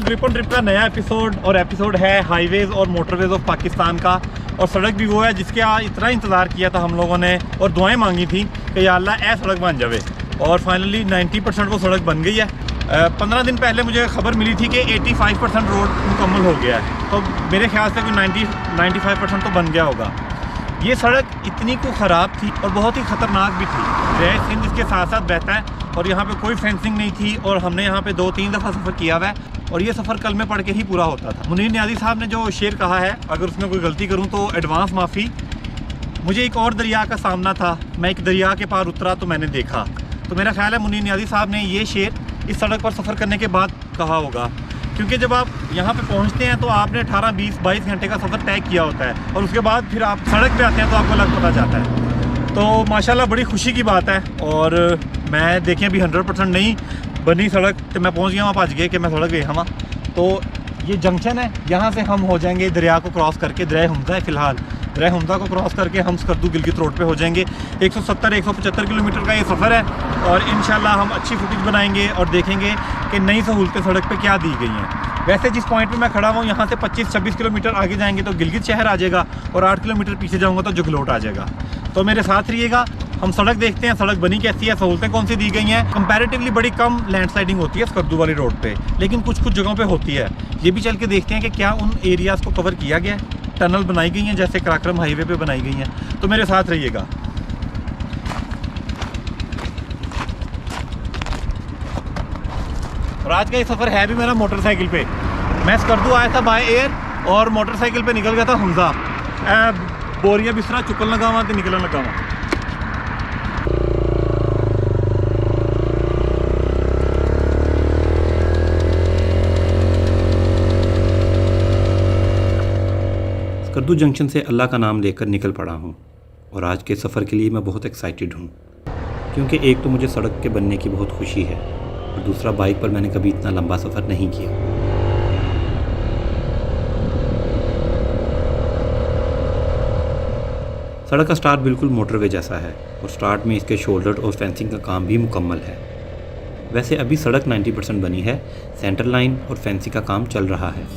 Flip on trip का नया episode है हाईवेज और मोटरवेज ऑफ पाकिस्तान का। और सड़क भी वो है जिसके इतना इंतज़ार किया था हम लोगों ने और दुआएं मांगी थी कि या अल्लाह ऐ सड़क बन जावे। और फाइनली 90% वो सड़क बन गई है। 15 दिन पहले मुझे खबर मिली थी कि 85% रोड मुकम्मल हो गया है, तो मेरे ख्याल से कोई 95% तो बन गया होगा। ये सड़क इतनी को ख़राब थी और बहुत ही ख़तरनाक भी थी। दरिया सिंध इसके साथ साथ बहता है और यहाँ पे कोई फेंसिंग नहीं थी और हमने यहाँ पे 2-3 दफ़ा सफ़र किया हुआ है और ये सफ़र कल में पढ़ के ही पूरा होता था। मुनीर नियाज़ी साहब ने जो शेर कहा है, अगर उसमें कोई गलती करूँ तो एडवांस माफ़ी। मुझे एक और दरिया का सामना था, मैं एक दरिया के पार उतरा तो मैंने देखा। तो मेरा ख्याल है मुनीर नियाज़ी साहब ने ये शेर इस सड़क पर सफ़र करने के बाद कहा होगा, क्योंकि जब आप यहाँ पे पहुँचते हैं तो आपने 18, 20, 22 घंटे का सफ़र तय किया होता है और उसके बाद फिर आप सड़क पे आते हैं तो आपको अलग पता जाता है। तो माशाल्लाह बड़ी खुशी की बात है। और मैं देखें अभी 100% नहीं बनी सड़क, तो मैं पहुँच गया वहाँ, भज गए कि मैं सड़क गई हवा। तो ये जंक्शन है, यहाँ से हम हो जाएंगे दरिया को क्रॉस करके, दरिया हमजा है फ़िलहाल, दरिया हमजा को क्रॉस करके हम स्कर्दू गिलगित रोड पे हो जाएंगे। 170-175 किलोमीटर का ये सफ़र है और इंशाल्लाह हम अच्छी फुटेज बनाएंगे और देखेंगे कि नई सहूलतें सड़क पे क्या दी गई हैं। वैसे जिस पॉइंट पे मैं खड़ा हूँ यहाँ से 25-26 किलोमीटर आगे जाएंगे तो गिलगित शहर आ जाएगा और 8 किलोमीटर पीछे जाऊँगा तो जुगलोट आ जाएगा। तो मेरे साथ रहिएगा, हम सड़क देखते हैं, सड़क बनी कैसी है, सहूलतें कौन सी दी गई हैं। कंपैरेटिवली बड़ी कम लैंडस्लाइडिंग होती है स्कर्दू वाली रोड पे, लेकिन कुछ कुछ जगहों पे होती है। ये भी चल के देखते हैं कि क्या उन एरियाज़ को कवर किया गया है, टनल बनाई गई हैं जैसे कराक्रम हाईवे पे बनाई गई हैं। तो मेरे साथ रहिएगा। और आज का ये सफ़र है भी मेरा मोटरसाइकिल पे। मैं स्कर्दू आया था बाय एयर और मोटरसाइकिल पे निकल गया था हमजा। बोरिया बिस्तरा चुकन लगा वहाँ तो निकलन लगा वहाँ। स्कर्दू जंक्शन से अल्लाह का नाम लेकर निकल पड़ा हूँ और आज के सफ़र के लिए मैं बहुत एक्साइटेड हूँ, क्योंकि एक तो मुझे सड़क के बनने की बहुत खुशी है और दूसरा बाइक पर मैंने कभी इतना लंबा सफ़र नहीं किया। सड़क का स्टार्ट बिल्कुल मोटरवे जैसा है और स्टार्ट में इसके शोल्डर और फेंसिंग का काम भी मुकम्मल है। वैसे अभी सड़क 90% बनी है, सेंटर लाइन और फेंसिंग का काम चल रहा है।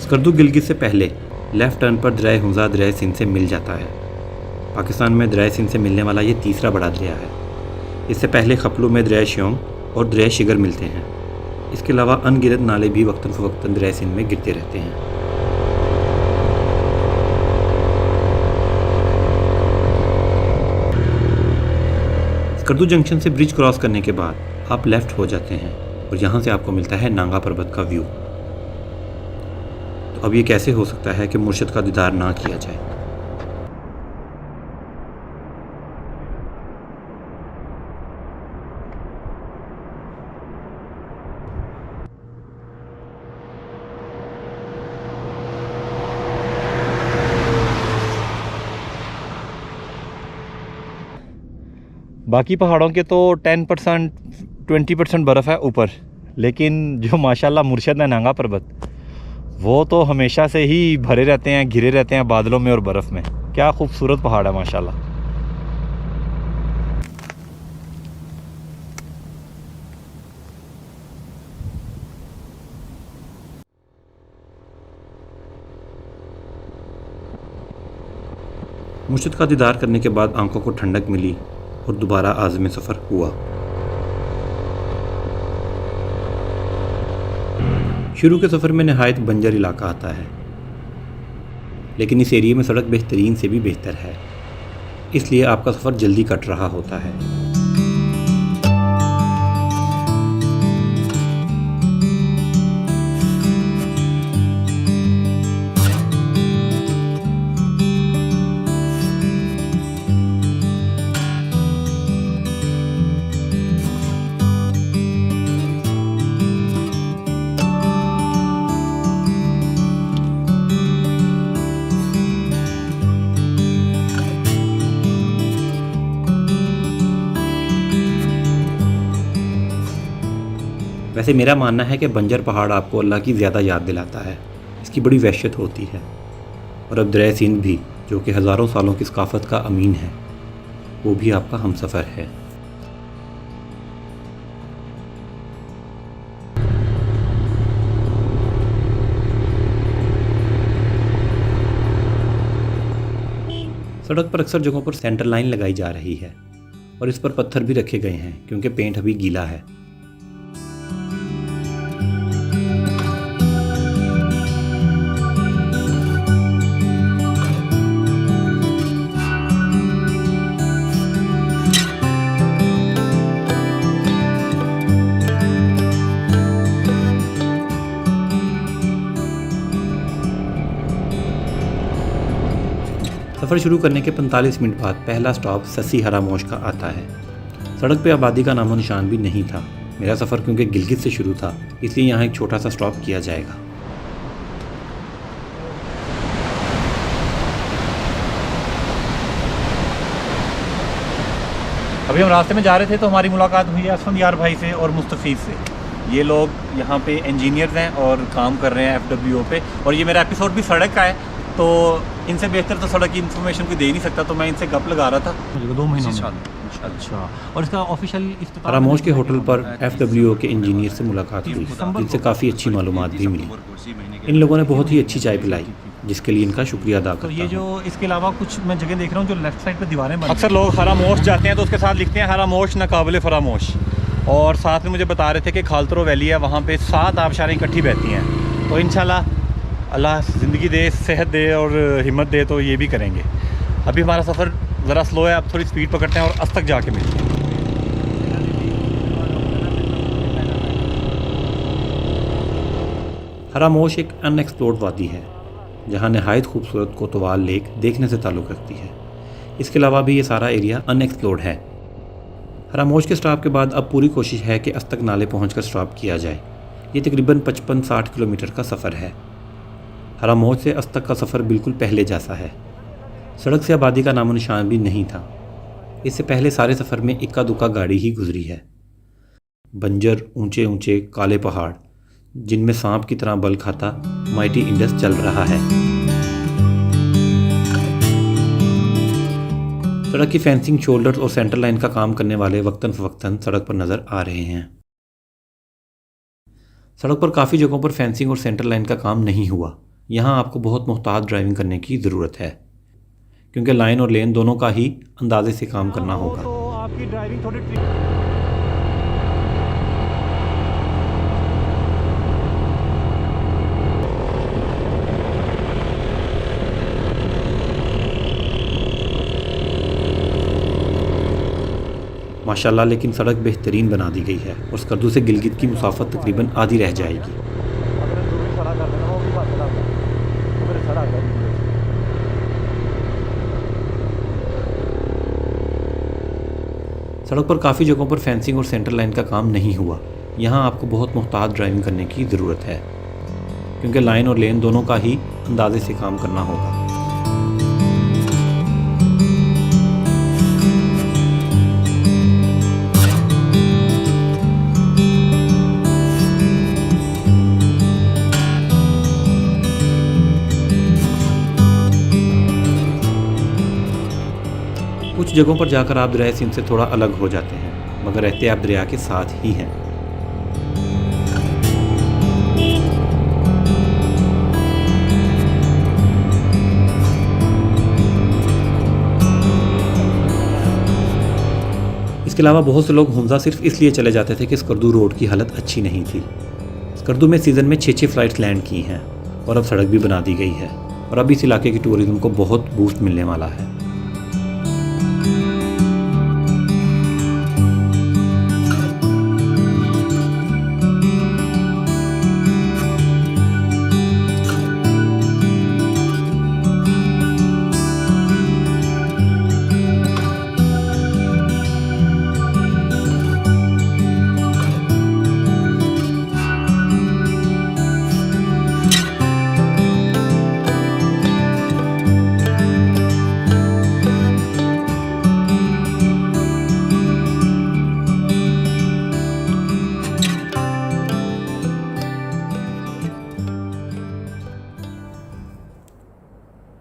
स्कर्दू गिलगित से पहले लेफ़्ट टर्न पर दरिया हमजा दरिया सिंध से मिल जाता है। पाकिस्तान में दरिया सिंध से मिलने वाला ये तीसरा बड़ा दरिया है। इससे पहले खपलू में दरिया श्योम और दरिया शिगर मिलते हैं। इसके अलावा अनगिनत नाले भी वक्तन फ़वक्तन दरिया सिंध में गिरते रहते हैं। स्कर्दू जंक्शन से ब्रिज क्रॉस करने के बाद आप लेफ़्ट हो जाते हैं और यहाँ से आपको मिलता है नांगा पर्वत का व्यू। अब ये कैसे हो सकता है कि मुर्शिद का दीदार ना किया जाए। बाकी पहाड़ों के तो 10% 20% बर्फ़ है ऊपर, लेकिन जो माशाल्लाह मुर्शिद है नांगा पर्वत, वो तो हमेशा से ही भरे रहते हैं, घिरे रहते हैं बादलों में और बर्फ़ में। क्या खूबसूरत पहाड़ है माशाल्लाह। मुर्शिद का दीदार करने के बाद आंखों को ठंडक मिली और दोबारा आज़म सफ़र हुआ। शुरू के सफ़र में नहायत बंजर इलाका आता है, लेकिन इस एरिया में सड़क बेहतरीन से भी बेहतर है, इसलिए आपका सफ़र जल्दी कट रहा होता है। वैसे मेरा मानना है कि बंजर पहाड़ आपको अल्लाह की ज़्यादा याद दिलाता है, इसकी बड़ी वहशत होती है। और अब दरिया सिंध भी, जो कि हज़ारों सालों की सकाफ़त का अमीन है, वो भी आपका हमसफ़र है। सड़क पर अक्सर जगहों पर सेंटर लाइन लगाई जा रही है और इस पर पत्थर भी रखे गए हैं क्योंकि पेंट अभी गीला है। सफ़र शुरू करने के 45 मिनट बाद पहला स्टॉप ससी हरामोश का आता है। सड़क पे आबादी का नामो निशान भी नहीं था। मेरा सफ़र क्योंकि गिलगित से शुरू था, इसलिए यहाँ एक छोटा सा स्टॉप किया जाएगा। अभी हम रास्ते में जा रहे थे तो हमारी मुलाकात हुई है असफंदियार भाई से और मुस्तफ़ीज़ से। ये लोग यहाँ पे इंजीनियर्स हैं और काम कर रहे हैं FWO पे, और ये मेरा एपिसोड भी सड़क का है, तो इनसे बेहतर तो सड़क की इन्फॉर्मेशन कोई दे नहीं सकता, तो मैं इनसे गप लगा रहा था। मुझे 2 महीने अच्छा, और इसका ऑफिशियल हरामोश के होटल पर FWO के इंजीनियर से मुलाकात हुई, जिनसे काफ़ी अच्छी मालूमात भी मिली। इन लोगों ने बहुत ही अच्छी चाय पिलाई, जिसके लिए इनका शुक्रिया अदा करता हूं। ये जो इसके अलावा कुछ मैं जगह देख रहा हूँ जो लेफ्ट साइड पे दीवारें बनी, अक्सर लोग हरामोश जाते हैं तो उसके साथ लिखते हैं हरामोश ना काबिल फरामोश, और साथ में मुझे बता रहे थे कि खालतरो वैली है, वहाँ पे 7 आबशारें इकट्ठी बहती हैं। तो इंशाल्लाह अल्लाह ज़िंदगी दे, सेहत दे और हिम्मत दे तो ये भी करेंगे। अभी हमारा सफ़र ज़रा स्लो है, अब थोड़ी स्पीड पकड़ते हैं और अस्त तक जाके मिलते हैं। हरामोश एक अनएक्सप्लोर्ड वादी है जहाँ नहायत खूबसूरत कोतवाल लेक देखने से ताल्लुक़ रखती है। इसके अलावा भी ये सारा एरिया अनएक्सप्लोर्ड है। हरामोश के स्टॉप के बाद अब पूरी कोशिश है कि अस्तक नाले पहुंचकर स्टॉप किया जाए। ये तकरीबन 55-60 किलोमीटर का सफ़र है। हरामोश से अस्तक का सफ़र बिल्कुल पहले जैसा है। सड़क से आबादी का नामो निशान भी नहीं था। इससे पहले सारे सफ़र में इक्का दुक्का गाड़ी ही गुजरी है। बंजर ऊंचे ऊंचे काले पहाड़ जिनमें सांप की तरह बल खाता माइटी इंडस चल रहा है। सड़क की फेंसिंग, शोल्डर्स और सेंटर लाइन का काम करने वाले वक्तन फ़वक्तन सड़क पर नज़र आ रहे हैं। सड़क पर काफ़ी जगहों पर फेंसिंग और सेंटर लाइन का काम नहीं हुआ। यहाँ आपको बहुत मुहतात ड्राइविंग करने की ज़रूरत है, क्योंकि लाइन और लेन दोनों का ही अंदाजे से काम करना होगा। तो आपकी ड्राइविंग थोड़ी माशाल्लाह, लेकिन सड़क बेहतरीन बना दी गई है और स्कर्दू से गिलगित की मुसाफत तकरीबन आधी रह जाएगी। सड़क पर काफ़ी जगहों पर फेंसिंग और सेंटर लाइन का काम नहीं हुआ। यहाँ आपको बहुत मुहतात ड्राइविंग करने की ज़रूरत है, क्योंकि लाइन और लेन दोनों का ही अंदाजे से काम करना होगा। कुछ जगहों पर जाकर आप दरिया सिंध से थोड़ा अलग हो जाते हैं, मगर रहते आप दरिया के साथ ही हैं। इसके अलावा बहुत से लोग हुंजा सिर्फ इसलिए चले जाते थे कि स्कर्दू रोड की हालत अच्छी नहीं थी। स्कर्दू में सीज़न में 6 फ़्लाइट्स लैंड की हैं और अब सड़क भी बना दी गई है और अब इस इलाके की टूरिज्म को बहुत बूस्ट मिलने वाला है।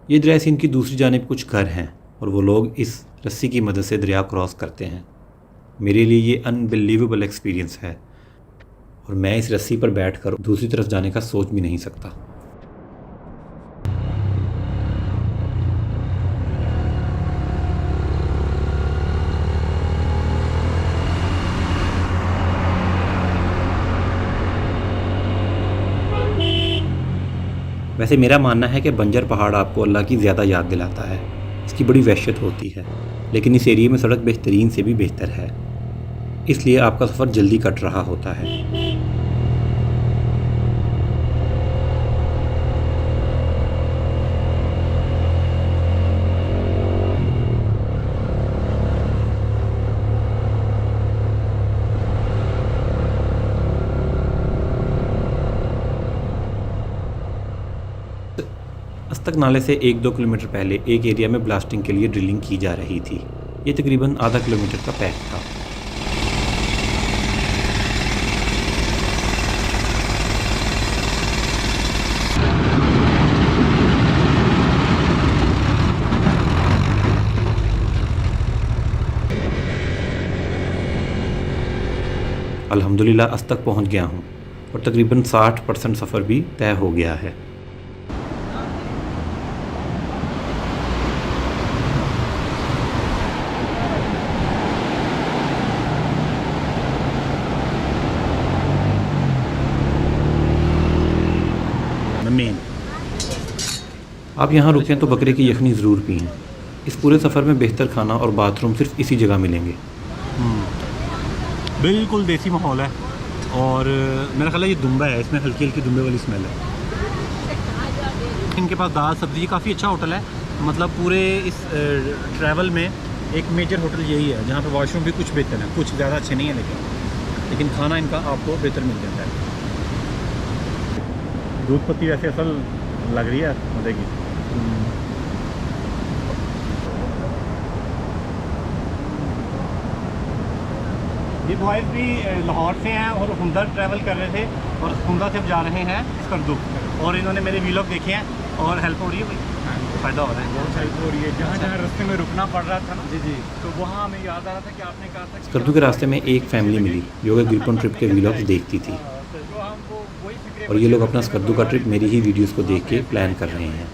ये दरिया सिंध की दूसरी जानिब कुछ घर हैं और वो लोग इस रस्सी की मदद से दरिया क्रॉस करते हैं। मेरे लिए ये अनबिलीवेबल एक्सपीरियंस है और मैं इस रस्सी पर बैठकर दूसरी तरफ जाने का सोच भी नहीं सकता। वैसे मेरा मानना है कि बंजर पहाड़ आपको अल्लाह की ज़्यादा याद दिलाता है। इसकी बड़ी वहशत होती है, लेकिन इस एरिया में सड़क बेहतरीन से भी बेहतर है, इसलिए आपका सफ़र जल्दी कट रहा होता है। अस्तक नाले से 1-2 किलोमीटर पहले एक एरिया में ब्लास्टिंग के लिए ड्रिलिंग की जा रही थी। ये तकरीबन आधा किलोमीटर का पैच था। अल्हम्दुलिल्लाह अस्तक पहुंच गया हूं और तकरीबन 60% सफ़र भी तय हो गया है। आप यहाँ रुकें तो बकरे की यखनी ज़रूर पिएं। इस पूरे सफ़र में बेहतर खाना और बाथरूम सिर्फ इसी जगह मिलेंगे। बिल्कुल देसी माहौल है और मेरा ख्याल है ये दुम्बा है, इसमें हल्की हल्की दुम्बे वाली स्मेल है। इनके पास दाल सब्ज़ी काफ़ी अच्छा होटल है, मतलब पूरे इस ट्रैवल में एक मेजर होटल यही है जहाँ पे वॉशरूम भी कुछ बेहतर है, कुछ ज़्यादा अच्छे नहीं है लेकिन खाना इनका आपको बेहतर मिल जाता है। दूध पत्ती वैसे असल लग रही है मज़े की। ये बॉयज़ भी लाहौर से हैं और हुंदा ट्रैवल कर रहे थे और हुंदा से अब जा रहे हैं स्कर्दू, और इन्होंने मेरे वीलॉग देखे हैं और हेल्प हो रही है, फ़ायदा हो रहा है, बहुत हेल्प हो रही है। जहाँ जहाँ रास्ते में रुकना पड़ रहा था ना जी, तो वहाँ हमें याद आ रहा था कि आपने कहा था स्कर्दू के रास्ते में एक फैमिली मिली जो कि ग्रिपन ट्रिप के वीलॉग्स देखती थी और ये लोग अपना स्कर्दू का ट्रिप मेरी ही वीडियोस को देख के प्लान कर रहे हैं।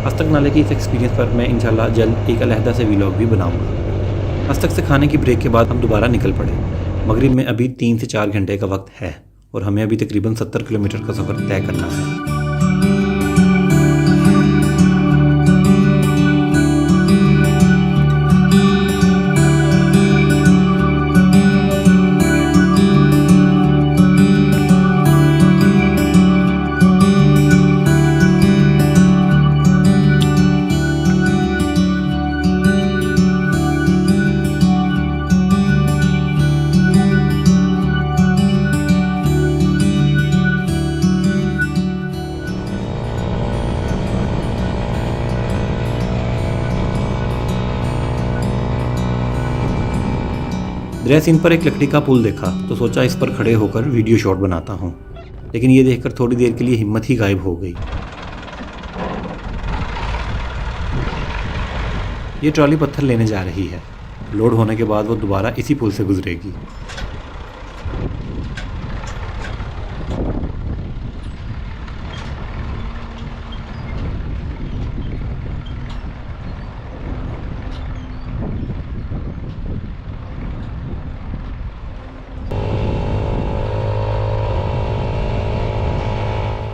अस्तक नाले की इस एक्सपीरियंस पर मैं इंशाल्लाह जल्द एक अलहदा से वीलॉग भी बनाऊंगा। अस्तक से खाने की ब्रेक के बाद हम दोबारा निकल पड़े। मगरिब में अभी 3 से 4 घंटे का वक्त है और हमें अभी तकरीबन 70 किलोमीटर का सफ़र तय करना है। दरिया सिंध पर एक लकड़ी का पुल देखा तो सोचा इस पर खड़े होकर वीडियो शॉट बनाता हूँ, लेकिन ये देखकर थोड़ी देर के लिए हिम्मत ही गायब हो गई। ये ट्रॉली पत्थर लेने जा रही है, लोड होने के बाद वो दोबारा इसी पुल से गुजरेगी।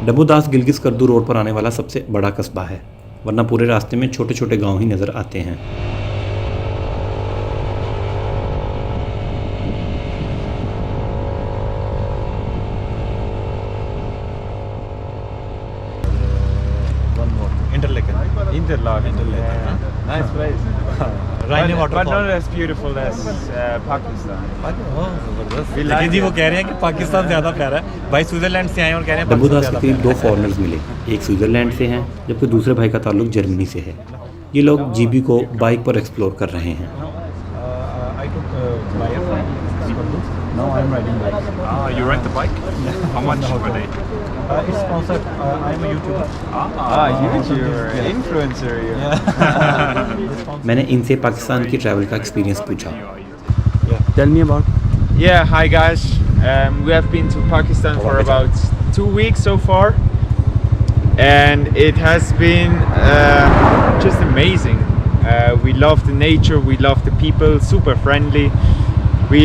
डब्बूदास गिलगित स्कर्दू रोड पर आने वाला सबसे बड़ा कस्बा है, वरना पूरे रास्ते में छोटे छोटे गांव ही नज़र आते हैं। Nice place. Raine But waterfall. not as beautiful as Pakistan. लेकिन जी वो कह रहे हैं कि पाकिस्तान ज़्यादा प्यारा है। भाई स्विट्ज़रलैंड से आए हैं और कह रहे हैं डब्बूदास पाकिस्तान के करीब ज़्यादा 2 फॉरेनर्स मिले, एक स्विट्ज़रलैंड से हैं जबकि दूसरे भाई का ताल्लुक जर्मनी से है। ये लोग जीबी को बाइक पर एक्सप्लोर कर रहे हैं। I took by a friend. Now I'm riding bike. You rent the bike? How much were they? It's sponsored. I'm a YouTuber. YouTuber, influencer. मैंने इनसे पाकिस्तान की ट्रैवल का एक्सपीरियंस पूछा। Tell me about. Yeah, hi guys. We have been to Pakistan for about 2 weeks so far, and it has been just amazing. We love the nature, we love the people, super friendly. We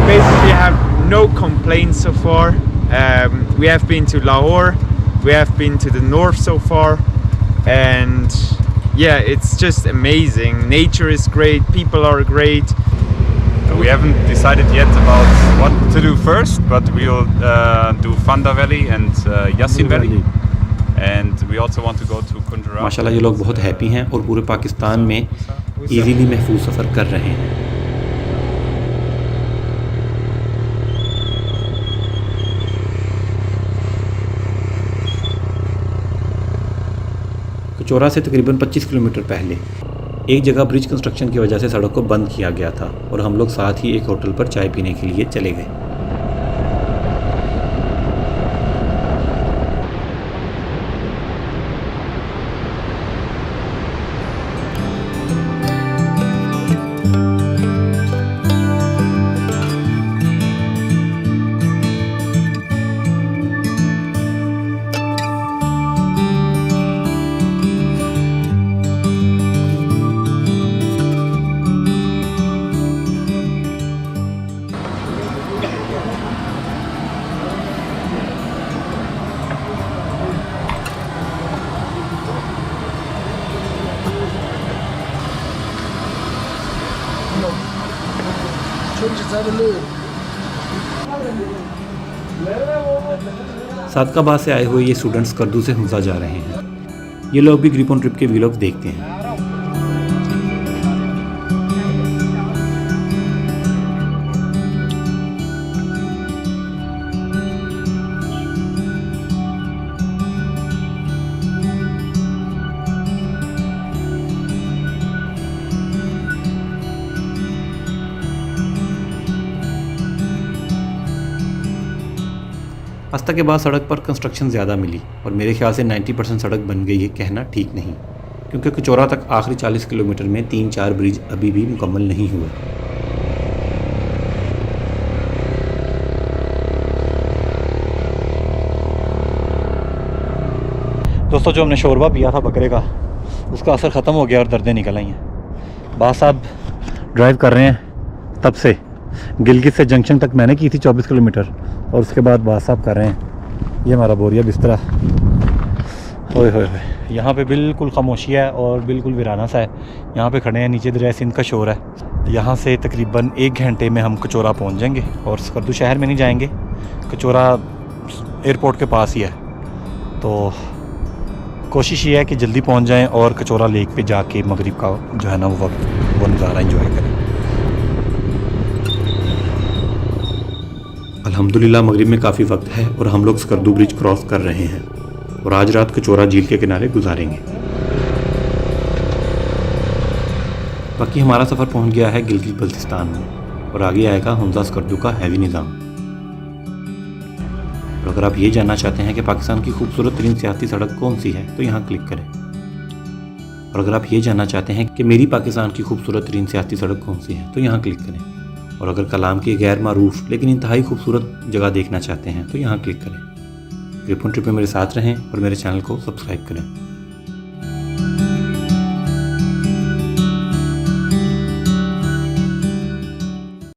basically have no complaints so far. We have been to Lahore, we have been to the north so far, and yeah, it's just amazing. Nature is great, people are great. We haven't decided yet about what to do first, but we'll do Fanda Valley and Yassin Valley. And we also want to go to Kundra. माशाल्लाह ये लोग बहुत happy हैं और पूरे पाकिस्तान में easily महफूज सफ़र कर रहे हैं। कचौरा से तकरीबन 25 किलोमीटर पहले एक जगह ब्रिज कंस्ट्रक्शन की वजह से सड़क को बंद किया गया था और हम लोग साथ ही एक होटल पर चाय पीने के लिए चले गए। सादकाबाद से आए हुए ये स्टूडेंट्स कर्दू से हमजा जा रहे हैं। ये लोग भी ग्रिप ऑन ट्रिप के व्लॉग्स देखते हैं। अस्ता के बाद सड़क पर कंस्ट्रक्शन ज़्यादा मिली और मेरे ख्याल से 90% सड़क बन गई है कहना ठीक नहीं, क्योंकि कचौरा तक आखिरी 40 किलोमीटर में 3-4 ब्रिज अभी भी मुकम्मल नहीं हुए। दोस्तों जो हमने शोरबा पिया था बकरे का, उसका असर ख़त्म हो गया और दर्दें निकल आई हैं। बास साहब ड्राइव कर रहे हैं तब से, गिलगित से जंक्शन तक मैंने की थी 24 किलोमीटर और उसके बाद बास साहब कर रहे हैं। ये हमारा बोरिया बिस्तरा, ओए होए होए, यहाँ पे बिल्कुल खामोशी है और बिल्कुल वीराना सा है। यहाँ पे खड़े हैं, नीचे दरिया सिंध का शोर है। यहाँ से तकरीबन 1 घंटे में हम कचौरा पहुँच जाएंगे और स्कर्दू शहर में नहीं जाएंगे, कचौरा एयरपोर्ट के पास ही है। तो कोशिश ये है कि जल्दी पहुँच जाएँ और कचौरा लेक पे जाके मगरिब का जो है ना वो वक्त, वो नज़ारा एंजॉय करें। अल्हम्दुलिल्लाह मगरिब में काफ़ी वक्त है और हम लोग स्कर्दू ब्रिज क्रॉस कर रहे हैं और आज रात कचौरा झील के किनारे गुजारेंगे। बाकी हमारा सफ़र पहुंच गया है गिलगित बल्तिस्तान में और आगे आएगा हमजा स्कर्दू का हैवी निज़ाम। और अगर आप ये जानना चाहते हैं कि पाकिस्तान की खूबसूरत तरीन सियासी सड़क कौन सी है तो यहाँ क्लिक करें। और अगर आप ये जानना चाहते हैं कि मेरी पाकिस्तान की खूबसूरत तरीन सियासी सड़क कौन सी है तो यहाँ क्लिक करें। और अगर कलाम की गैर मारूफ लेकिन इंतहाई खूबसूरत जगह देखना चाहते हैं तो यहाँ क्लिक करें। ग्रिप ऑन ट्रिप में मेरे साथ रहें और मेरे चैनल को सब्सक्राइब करें।